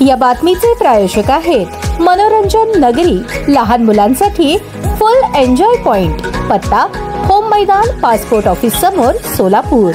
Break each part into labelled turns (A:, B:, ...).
A: या बातमीचे प्रायोजक आहेत मनोरंजन नगरी, लहान मुलांसाठी फुल एन्जॉय पॉइंट, पत्ता होम मैदान, पासपोर्ट ऑफिस समोर, सोलापूर.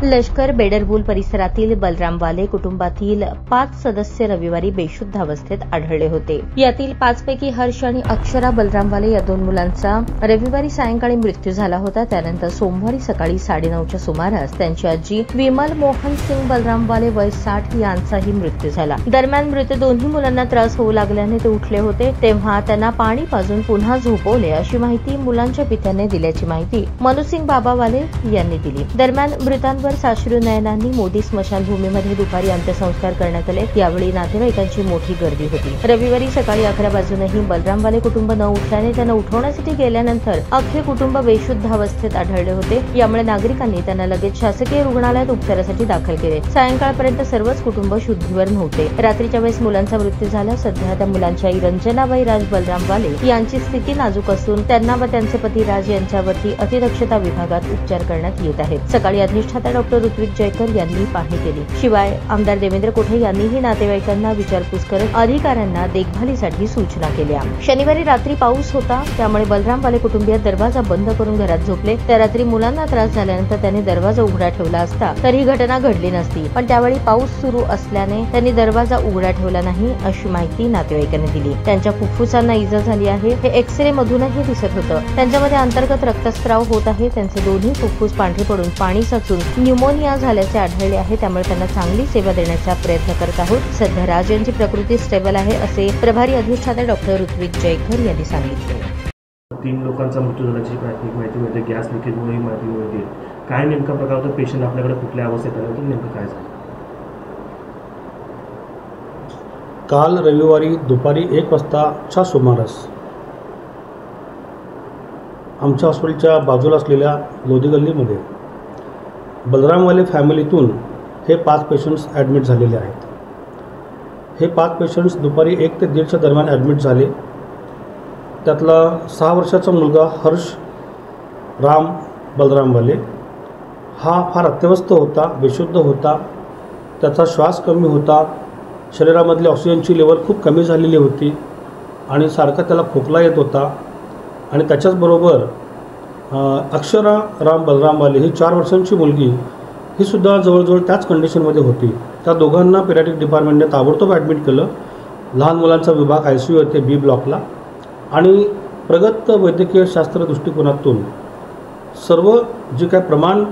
A: लष्कर बेडरबुल परिसरातील बलराम वाले कुटुंबातील 5 सदस्य रविवारी बेशुद्ध अवस्थेत आढळले होते. यातील 5 पैकी हर्ष आणि अक्षरा बलराम वाले या 2 मुलांचा रविवारी सायंकाळी मृत्यू झाला होता. त्यानंतर सोमवारी सकाळी 9:30च्या सुमारास त्यांची आजी विमल मोहन सिंग बलराम वाले वय 60 यांचाही मृत्यू झाला. दरम्यान मृत दोन्ही मुलांना त्रास होऊ लागल्याने ते उठले होते, तेव्हा त्यांना पाणी पाजून पुन्हा झोपवले, अशी माहिती मुलांच्या पित्याने दिल्याची माहिती मनुसिंग बाबा वाले यांनी दिली. दरम्यान मृतांवर साश्रू नयनांनी मोदी स्मशानभूमीमध्ये दुपारी अंत्यसंस्कार करण्यात आले. यावेळी नातेवाईकांची मोठी गर्दी होती. रविवारी सकाळी 11 वाजूनही बलरामवाले कुटुंब न उठल्याने त्यांना उठवण्यासाठी गेल्यानंतर अख्खे कुटुंब बेशुद्ध अवस्थेत आढळले होते. यामुळे नागरिकांनी त्यांना लगेच शासकीय रुग्णालयात उपचारासाठी दाखल केले. सायंकाळपर्यंत सर्वच कुटुंब शुद्धीवर नव्हते. रात्रीच्या वेळेस मुलांचा मृत्यू झाला. सध्या त्या मुलांच्या आई रंजनाबाई राज बलराम वाले यांची स्थिती नाजूक असून त्यांना व त्यांचे पती राज यांच्यावरती अतिदक्षता विभागात उपचार करण्यात येत आहेत. सकाळी अधिष्ठाता डॉक्टर ऋत्विक जयकर यांनी पाहणी केली. शिवाय आमदार देवेंद्र कोठे यांनीही नातेवाईकांना विचारपूस करत अधिकाऱ्यांना देखभालीसाठी सूचना केल्या. शनिवारी रात्री पाऊस होता, त्यामुळे बलरामवाले कुटुंबीय दरवाजा बंद करून घरात झोपले. त्या रात्री मुलांना त्रास झाल्यानंतर त्यांनी दरवाजा उघडा ठेवला असता तर ही घटना घडली नसती, पण त्यावेळी पाऊस सुरू असल्याने त्यांनी दरवाजा उघडा ठेवला नाही, अशी माहिती नातेवाईकांनी दिली. त्यांच्या फुफ्फुसांना इजा झाली आहे, हे एक्सरे मधूनही दिसत होतं. त्यांच्यामध्ये अंतर्गत रक्तस्राव होत आहे. त्यांचे दोन्ही फुफ्फुस पांढरे पडून पाणी साचून न्यूमोनिया झाल्याचे आढळले आहे. त्यामुळे त्यांना चांगली सेवा देण्याचा प्रयत्न करत आहोत. सध्या राज यांची प्रकृती स्टेबल आहे, असे प्रभारी अधिष्ठाता डॉक्टर ऋत्विक जयकर यांनी सांगितले.
B: 3 लोकांचा मृत्यू झाल्याची प्राथमिक माहिती मिळते. गॅस लिकेजमुळे माहिती मिळते. काय नेमका प्रकार होता? पेशंट आपल्याकडे कुठल्या अवस्थेत आला होता? नेमकं काय झालं?
C: काल रविवारी दुपारी 1 वाजताच्या सुमारास आमच्या हॉस्पिटलच्या बाजूला असलेल्या लोधी गल्लीमध्ये बलरामवाले फॅमिलीतून हे 5 पेशंट्स ॲडमिट झालेले आहेत. हे 5 पेशंट्स दुपारी 1 ते 1:30च्या दरम्यान ॲडमिट झाले. त्यातला 6 वर्षाचा मुलगा हर्ष राम बलरामवाले हा फार अत्यवस्थ होता, बेशुद्ध होता. त्याचा श्वास कमी होता, शरीरामधली ऑक्सिजनची लेवल खूप कमी झालेली होती आणि सारखा त्याला खोकला येत होता. आणि त्याच्याचबरोबर अक्षरा राम बलरामवाले ही 4 वर्षांची मुलगी, ही सुद्धा जवळजवळ त्याच कंडिशनमध्ये होती. त्या दोघांना पेडियाट्रिक डिपार्टमेंटने ताबडतोब ॲडमिट केलं. लहान मुलांचा विभाग ICU येथे B ब्लॉकला. आणि प्रगत वैद्यकीय शास्त्र दृष्टिकोनातून सर्व जी काय प्रमाण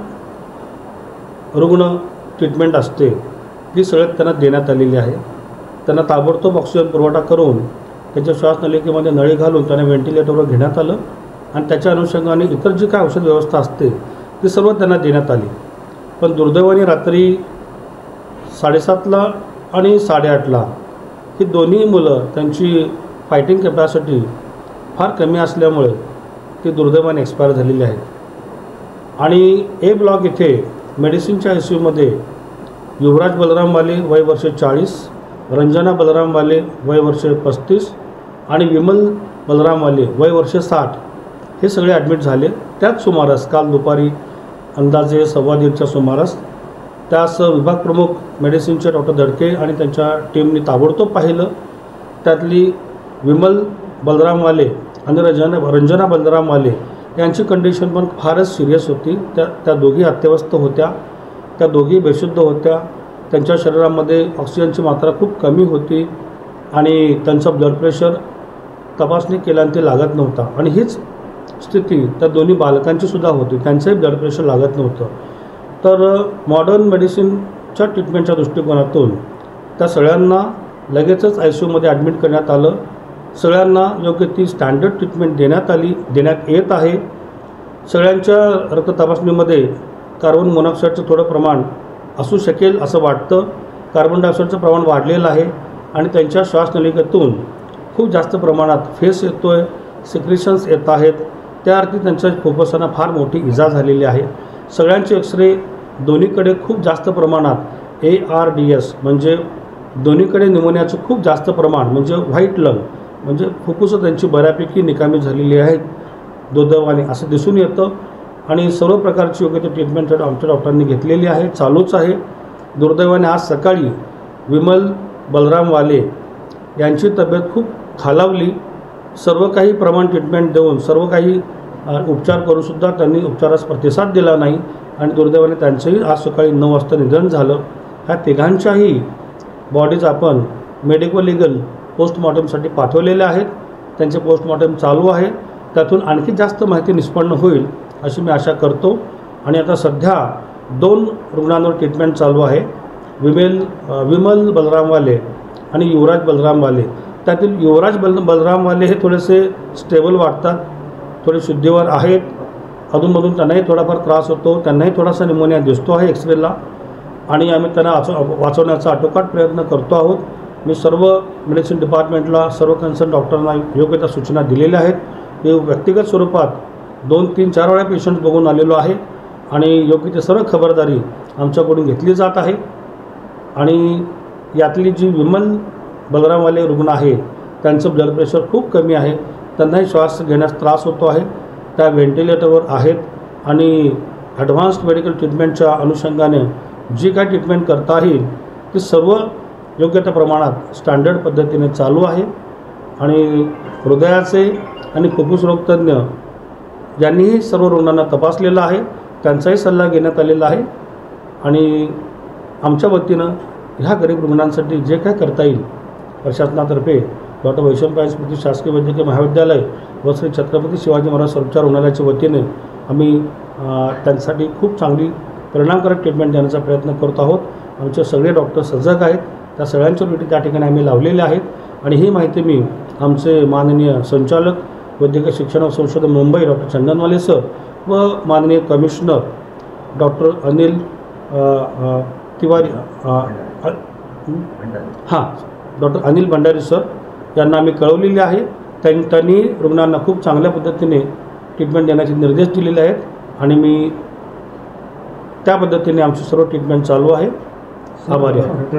C: रुग्ण ट्रीटमेंट असते ती सगळ्यात त्यांना देण्यात आलेली आहे. त्यांना ताबडतोब ऑक्सिजन पुरवठा करून त्यांच्या श्वासनलिकेमध्ये नळी घालून त्यांना व्हेंटिलेटरवर घेण्यात आलं आणि त्याच्या अनुषंगाने इतर जी काय औषध व्यवस्था असते ती सर्व त्यांना देण्यात आली. पण दुर्दैवाने रात्री 7:30ला आणि 8:30ला ही दोन्ही मुलं त्यांची फायटिंग कॅपॅसिटी फार कमी असल्यामुळे ती दुर्दैवाने एक्सपायर झालेली आहेत. आणि A ब्लॉक इथे मेडिसिनच्या ICUमध्ये युवराज बलराम वाले वय वर्षे 40, रंजना बलराम वाले वय वर्षे 35 आणि विमल बलराम वाले वय वर्षे 60 हे सगळे ॲडमिट झाले. त्याच सुमारास काल दुपारी अंदाजे 1:15च्या सुमारास त्यास विभाग प्रमुख मेडिसिनचे डॉक्टर दडके आणि त्यांच्या टीमने ताबडतोब पाहिलं. त्यातली विमल बलराम वाले आणि रंजना बलराम वाले यांची कंडिशन पण फारच सिरियस होती. त्या दोघी अत्यवस्थ होत्या, त्या दोघी बेशुद्ध होत्या. त्यांच्या शरीरामध्ये ऑक्सिजनची मात्रा खूप कमी होती आणि त्यांचं ब्लड प्रेशर तपासणी केल्याने ते लागत नव्हता. आणि हीच स्थिती त्या दोन्ही बालकांची सुद्धा होती, त्यांचंही ब्लड प्रेशर लागत नव्हतं. तर मॉडर्न मेडिसिनच्या ट्रीटमेंटच्या दृष्टिकोनातून त्या सगळ्यांना लगेचच ICUमध्ये ॲडमिट करण्यात आलं. सगळ्यांना योग्य ती स्टँडर्ड ट्रीटमेंट देण्यात येत आहे. सगळ्यांच्या रक्त तपासणीमध्ये कार्बन मोनॉक्साईडचं थोडं प्रमाण असू शकेल असं वाटतं. कार्बन डायऑक्साईडचं प्रमाण वाढलेलं आहे आणि त्यांच्या श्वासनलिकेतून खूप जास्त प्रमाणात फेस येतो आहे, सिक्रेशन्स येत आहेत. त्या अर्थी त्यांच्या फुफ्फुसांना फार मोठी इजा झालेली आहे. सगळ्यांचे एक्सरे दोन्हीकडे खूप जास्त प्रमाणात ARDS म्हणजे दोन्हीकडे न्यूमोनियाचं खूप जास्त प्रमाण म्हणजे व्हाईट लंग म्हणजे फुफ्फुसं त्यांची बऱ्यापैकी निकामी झालेली आहेत दुर्दैवाने असं दिसून येतं. आणि सर्व प्रकारची योग्य ती ट्रीटमेंट आमच्या डॉक्टरांनी घेतलेली आहे, चालूच आहे. दुर्दैवाने आज सकाळी विमल बलराम वाले यांची तब्येत खूप खालावली. सर्व काही प्रमाण ट्रीटमेंट देऊन सर्व काही उपचार करूनसुद्धा त्यांनी उपचारास प्रतिसाद दिला नाही आणि दुर्दैवाने त्यांचंही आज सकाळी 9 वाजता निधन झालं. ह्या तिघांच्याही बॉडीज आपण मेडिको लिगल पोस्टमॉर्टमसाठी पाठवलेल्या आहेत. त्यांचे पोस्टमॉर्टम चालू आहे. त्यातून आणखी जास्त माहिती निष्पन्न होईल अशी मी आशा करतो. आणि आता सध्या 2 रुग्णांवर ट्रीटमेंट चालू आहे. विमल बलरामवाले आणि युवराज बलरामवाले. त्यातील युवराज बलरामवाले हे थोडेसे स्टेबल वाटतात, थोडे शुद्धीवर आहेत. अधूनमधून त्यांनाही थोडाफार त्रास होतो, त्यांनाही थोडासा निमोनिया दिसतो आहे एक्सरेला आणि आम्ही त्यांना वाचवण्याचा आटोकाट प्रयत्न करतो आहोत. मी सर्व मेडिसिन डिपार्टमेंटला, सर्व कन्सर्न डॉक्टरांना योग्य त्या सूचना दिलेल्या आहेत. मी व्यक्तिगत स्वरूपात 2, 3, 4 वेळा पेशंट बघून आलेलो आहे आणि योग्य ते सर्व खबरदारी आमच्याकडून घेतली जात आहे. आणि यातली जी विमल बलरामवाले रुग्ण आहे त्यांचं ब्लड प्रेशर खूप कमी आहे, त्यांनाही श्वास घेण्यास त्रास होतो आहे. त्या व्हेंटिलेटरवर आहेत आणि ॲडव्हान्स्ड मेडिकल ट्रीटमेंटच्या अनुषंगाने जी काय ट्रीटमेंट करता येईल ती सर्व योग्य त्या प्रमाणात स्टँडर्ड पद्धतीने चालू आहे. आणि हृदयाचे आणि फुफ्फुस रोगतज्ञ यांनीही सर्व रुग्णांना तपासलेलं आहे, त्यांचाही सल्ला घेण्यात आलेला आहे. आणि आमच्या वतीनं ह्या गरीब रुग्णांसाठी जे काय करता येईल प्रशासनातर्फे डॉक्टर वैशंपायन स्मृती शासकीय वैद्यकीय महाविद्यालय व श्री छत्रपती शिवाजी महाराज सर्वोपचार रुग्णालयाच्या वतीने आम्ही त्यांच्यासाठी खूप चांगली परिणामकारक ट्रीटमेंट देण्याचा प्रयत्न करत आहोत. आमचे सगळे डॉक्टर सजग आहेत, त्या सगळ्यांच्या ड्युटी त्या ठिकाणी आम्ही लावलेल्या आहेत. आणि ही माहिती मी आमचे माननीय संचालक वैद्यकीय शिक्षण व संशोधन मुंबई डॉक्टर चंदनवाले सर व माननीय commissioner doctor Anil Tiwari doctor Anil Bhandari sir यांना आम्ही कळवलेले आहे. त्यांनी रुग्णांना खूप चांगल्या पद्धतीने ट्रीटमेंट देण्याचे निर्देश दिलेले आहेत आणि मी त्या पद्धतीने आमची सर्व ट्रीटमेंट चालू आहे. आभारी आहे.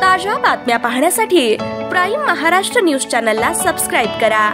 D: ताज्या बातम्या पाहण्यासाठी प्राईम महाराष्ट्र न्यूज चॅनलला सबस्क्राईब करा.